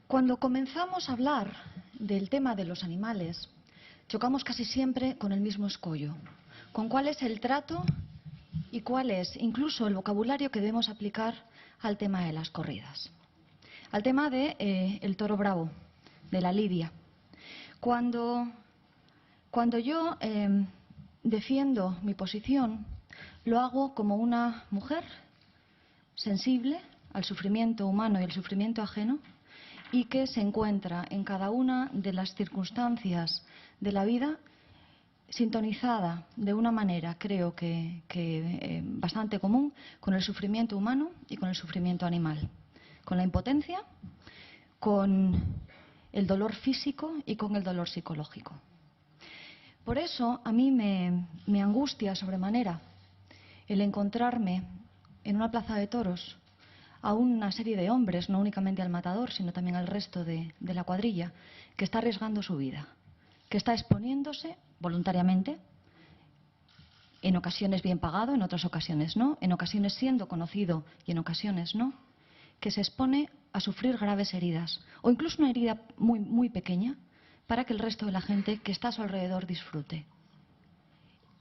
Cuando comenzamos a hablar del tema de los animales, chocamos casi siempre con el mismo escollo, con cuál es el trato y cuál es incluso el vocabulario que debemos aplicar al tema de las corridas, al tema del toro bravo, de la lidia. Cuando yo defiendo mi posición, lo hago como una mujer sensible al sufrimiento humano y al sufrimiento ajeno, y que se encuentra en cada una de las circunstancias de la vida sintonizada de una manera, creo que bastante común, con el sufrimiento humano y con el sufrimiento animal, con la impotencia, con el dolor físico y con el dolor psicológico. Por eso a mí me angustia sobremanera el encontrarme en una plaza de toros a una serie de hombres, no únicamente al matador, sino también al resto de la cuadrilla, que está arriesgando su vida, que está exponiéndose voluntariamente, en ocasiones bien pagado, en otras ocasiones no, en ocasiones siendo conocido y en ocasiones no, que se expone a sufrir graves heridas, o incluso una herida muy, muy pequeña, para que el resto de la gente que está a su alrededor disfrute.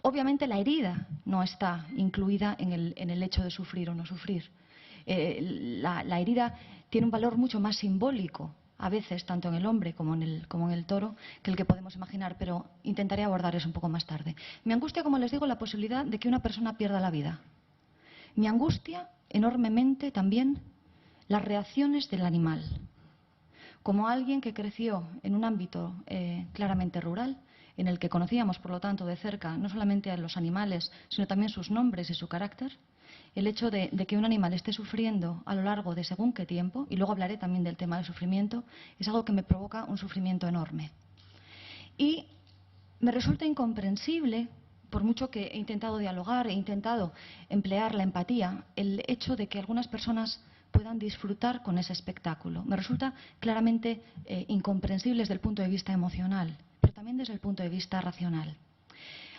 Obviamente la herida no está incluida en el hecho de sufrir o no sufrir. La herida tiene un valor mucho más simbólico, a veces, tanto en el hombre como en el toro, que el que podemos imaginar, pero intentaré abordar eso un poco más tarde. Me angustia, como les digo, la posibilidad de que una persona pierda la vida. Me angustia enormemente también las reacciones del animal. Como alguien que creció en un ámbito claramente rural, en el que conocíamos, por lo tanto, de cerca no solamente a los animales, sino también sus nombres y su carácter, el hecho de que un animal esté sufriendo a lo largo de según qué tiempo, y luego hablaré también del tema del sufrimiento, es algo que me provoca un sufrimiento enorme. Y me resulta incomprensible, por mucho que he intentado dialogar, he intentado emplear la empatía, el hecho de que algunas personas puedan disfrutar con ese espectáculo. Me resulta claramente incomprensible desde el punto de vista emocional, pero también desde el punto de vista racional.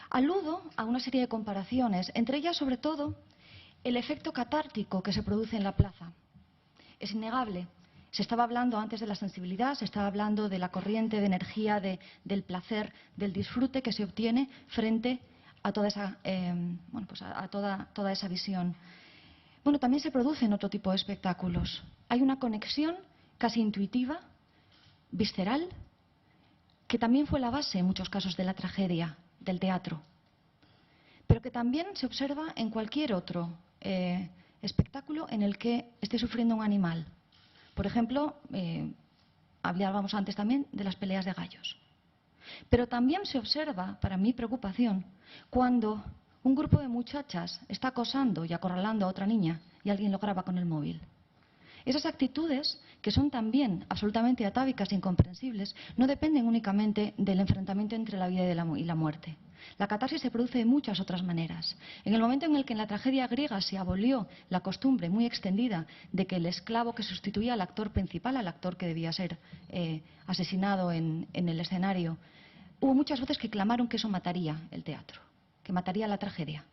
Aludo a una serie de comparaciones, entre ellas sobre todo el efecto catártico que se produce en la plaza. Es innegable. Se estaba hablando antes de la sensibilidad, se estaba hablando de la corriente de energía, del placer, del disfrute que se obtiene frente a toda esa, toda esa visión. Bueno, también se producen otro tipo de espectáculos. Hay una conexión casi intuitiva, visceral, que también fue la base en muchos casos de la tragedia, del teatro, pero que también se observa en cualquier otro espectáculo en el que esté sufriendo un animal. Por ejemplo, hablábamos antes también de las peleas de gallos. Pero también se observa, para mi preocupación, cuando un grupo de muchachas está acosando y acorralando a otra niña y alguien lo graba con el móvil. Esas actitudes, que son también absolutamente atávicas e incomprensibles, no dependen únicamente del enfrentamiento entre la vida y la muerte. La catarsis se produce de muchas otras maneras. En el momento en el que en la tragedia griega se abolió la costumbre muy extendida de que el esclavo que sustituía al actor principal, al actor que debía ser asesinado en el escenario, hubo muchas voces que clamaron que eso mataría el teatro, que mataría la tragedia.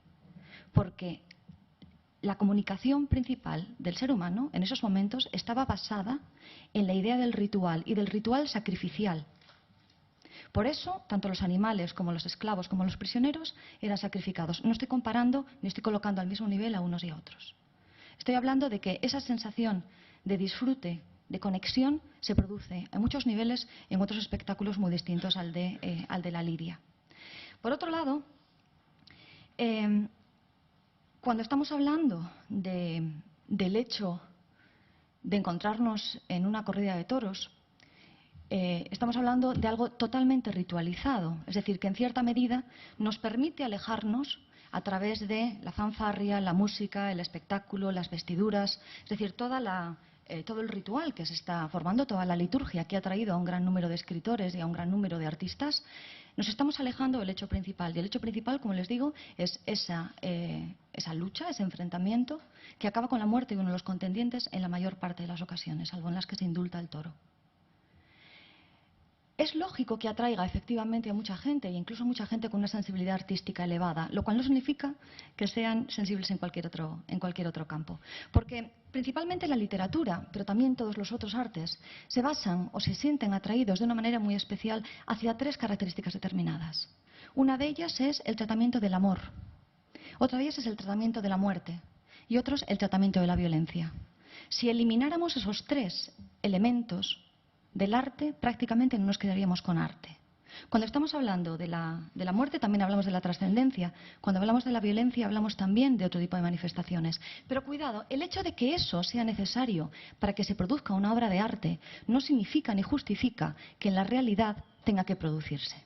Porque la comunicación principal del ser humano en esos momentos estaba basada en la idea del ritual y del ritual sacrificial. Por eso, tanto los animales como los esclavos como los prisioneros eran sacrificados. No estoy comparando ni estoy colocando al mismo nivel a unos y a otros. Estoy hablando de que esa sensación de disfrute, de conexión, se produce en muchos niveles en otros espectáculos muy distintos al de la lidia. Por otro lado, cuando estamos hablando del hecho de encontrarnos en una corrida de toros, estamos hablando de algo totalmente ritualizado, es decir, que en cierta medida nos permite alejarnos a través de la fanfarria, la música, el espectáculo, las vestiduras, es decir, todo el ritual que se está formando, toda la liturgia que ha traído a un gran número de escritores y a un gran número de artistas. Nos estamos alejando del hecho principal. Y el hecho principal, como les digo, es esa lucha, ese enfrentamiento que acaba con la muerte de uno de los contendientes en la mayor parte de las ocasiones, salvo en las que se indulta el toro. Es lógico que atraiga efectivamente a mucha gente, e incluso a mucha gente con una sensibilidad artística elevada, lo cual no significa que sean sensibles en cualquier otro campo. Porque principalmente la literatura, pero también todos los otros artes, se basan o se sienten atraídos de una manera muy especial hacia tres características determinadas. Una de ellas es el tratamiento del amor, otra de ellas es el tratamiento de la muerte y otra es el tratamiento de la violencia. Si elimináramos esos tres elementos del arte, prácticamente no nos quedaríamos con arte. Cuando estamos hablando de la muerte, también hablamos de la trascendencia. Cuando hablamos de la violencia, hablamos también de otro tipo de manifestaciones. Pero cuidado, el hecho de que eso sea necesario para que se produzca una obra de arte no significa ni justifica que en la realidad tenga que producirse.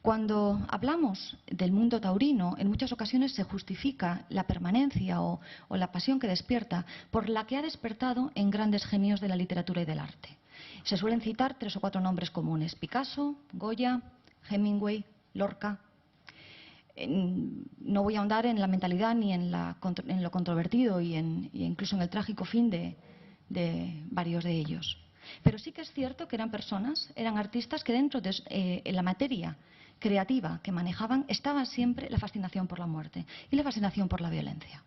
Cuando hablamos del mundo taurino, en muchas ocasiones se justifica la permanencia o la pasión que despierta por la que ha despertado en grandes genios de la literatura y del arte. Se suelen citar 3 o 4 nombres comunes: Picasso, Goya, Hemingway, Lorca. No voy a ahondar en la mentalidad ni en lo controvertido y incluso en el trágico fin de varios de ellos. Pero sí que es cierto que eran personas, eran artistas que dentro de la materia creativa que manejaban estaba siempre la fascinación por la muerte y la fascinación por la violencia.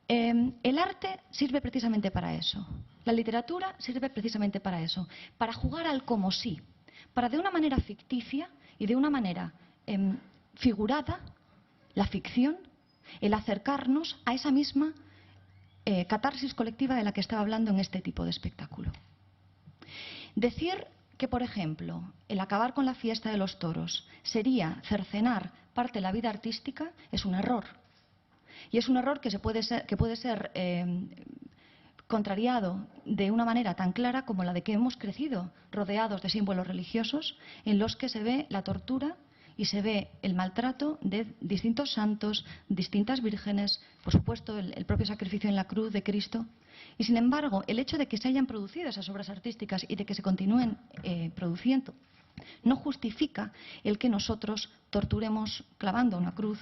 El arte sirve precisamente para eso. La literatura sirve precisamente para eso, para jugar al como sí, para de una manera ficticia y de una manera figurada, la ficción, el acercarnos a esa misma catarsis colectiva de la que estaba hablando en este tipo de espectáculo. Decir que, por ejemplo, el acabar con la fiesta de los toros sería cercenar parte de la vida artística es un error. Y es un error que puede ser contrariado de una manera tan clara como la de que hemos crecido rodeados de símbolos religiosos en los que se ve la tortura y se ve el maltrato de distintos santos, distintas vírgenes, por supuesto el propio sacrificio en la cruz de Cristo. Y sin embargo, el hecho de que se hayan producido esas obras artísticas y de que se continúen produciendo no justifica el que nosotros torturemos clavando una cruz,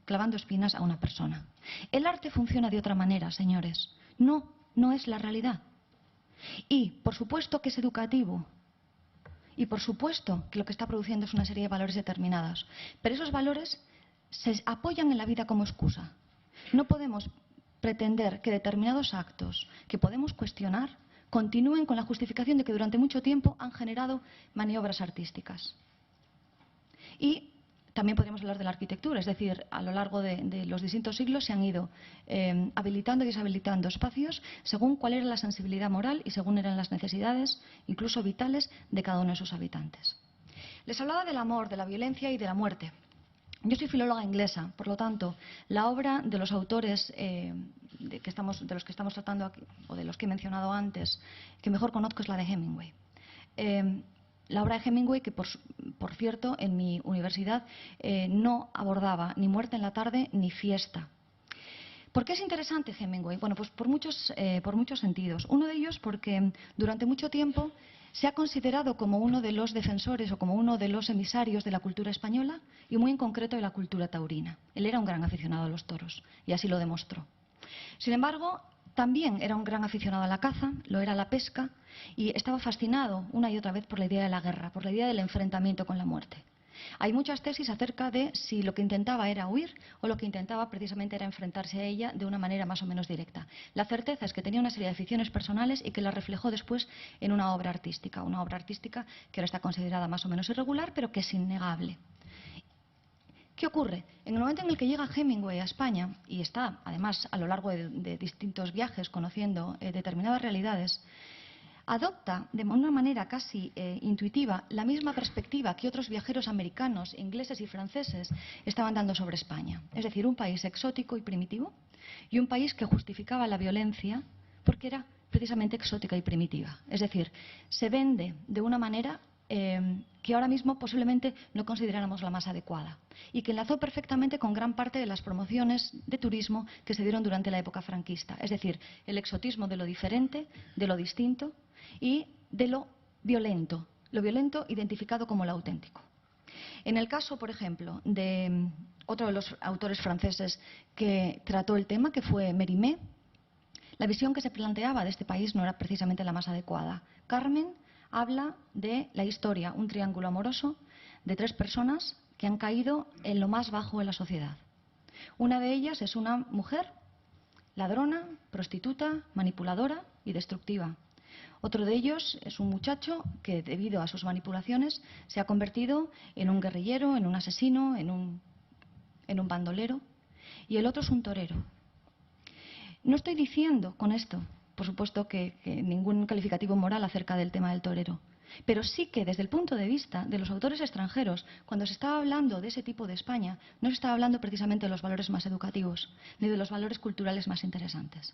clavando espinas a una persona. El arte funciona de otra manera, señores. No es la realidad. Y, por supuesto que es educativo. Y, por supuesto que lo que está produciendo es una serie de valores determinados. Pero esos valores se apoyan en la vida como excusa. No podemos pretender que determinados actos que podemos cuestionar continúen con la justificación de que durante mucho tiempo han generado maniobras artísticas. Y también podríamos hablar de la arquitectura, es decir, a lo largo de los distintos siglos se han ido habilitando y deshabilitando espacios según cuál era la sensibilidad moral y según eran las necesidades, incluso vitales, de cada uno de sus habitantes. Les hablaba del amor, de la violencia y de la muerte. Yo soy filóloga inglesa, por lo tanto, la obra de los autores de los que estamos tratando aquí, o de los que he mencionado antes, que mejor conozco es la de Hemingway. La obra de Hemingway, que por cierto en mi universidad no abordaba ni muerte en la tarde ni fiesta. ¿Por qué es interesante Hemingway? Bueno, pues por muchos sentidos. Uno de ellos porque durante mucho tiempo se ha considerado como uno de los defensores o como uno de los emisarios de la cultura española y muy en concreto de la cultura taurina. Él era un gran aficionado a los toros y así lo demostró. Sin embargo, también era un gran aficionado a la caza, lo era a la pesca y estaba fascinado una y otra vez por la idea de la guerra, por la idea del enfrentamiento con la muerte. Hay muchas tesis acerca de si lo que intentaba era huir o lo que intentaba precisamente era enfrentarse a ella de una manera más o menos directa. La certeza es que tenía una serie de aficiones personales y que la reflejó después en una obra artística que ahora está considerada más o menos irregular, pero que es innegable. ¿Qué ocurre? En el momento en el que llega Hemingway a España, y está además a lo largo de distintos viajes conociendo determinadas realidades, adopta de una manera casi intuitiva la misma perspectiva que otros viajeros americanos, ingleses y franceses estaban dando sobre España. Es decir, un país exótico y primitivo y un país que justificaba la violencia porque era precisamente exótica y primitiva. Es decir, se vende de una manera que ahora mismo posiblemente no consideráramos la más adecuada y que enlazó perfectamente con gran parte de las promociones de turismo que se dieron durante la época franquista. Es decir, el exotismo de lo diferente, de lo distinto y de lo violento identificado como lo auténtico. En el caso, por ejemplo, de otro de los autores franceses que trató el tema, que fue Mérimée, la visión que se planteaba de este país no era precisamente la más adecuada. Carmen habla de la historia, un triángulo amoroso de 3 personas que han caído en lo más bajo de la sociedad. Una de ellas es una mujer ladrona, prostituta, manipuladora y destructiva. Otro de ellos es un muchacho que, debido a sus manipulaciones, se ha convertido en un guerrillero, en un asesino, en un bandolero. Y el otro es un torero. No estoy diciendo con esto, por supuesto, que ningún calificativo moral acerca del tema del torero. Pero sí que desde el punto de vista de los autores extranjeros, cuando se estaba hablando de ese tipo de España, no se estaba hablando precisamente de los valores más educativos, ni de los valores culturales más interesantes.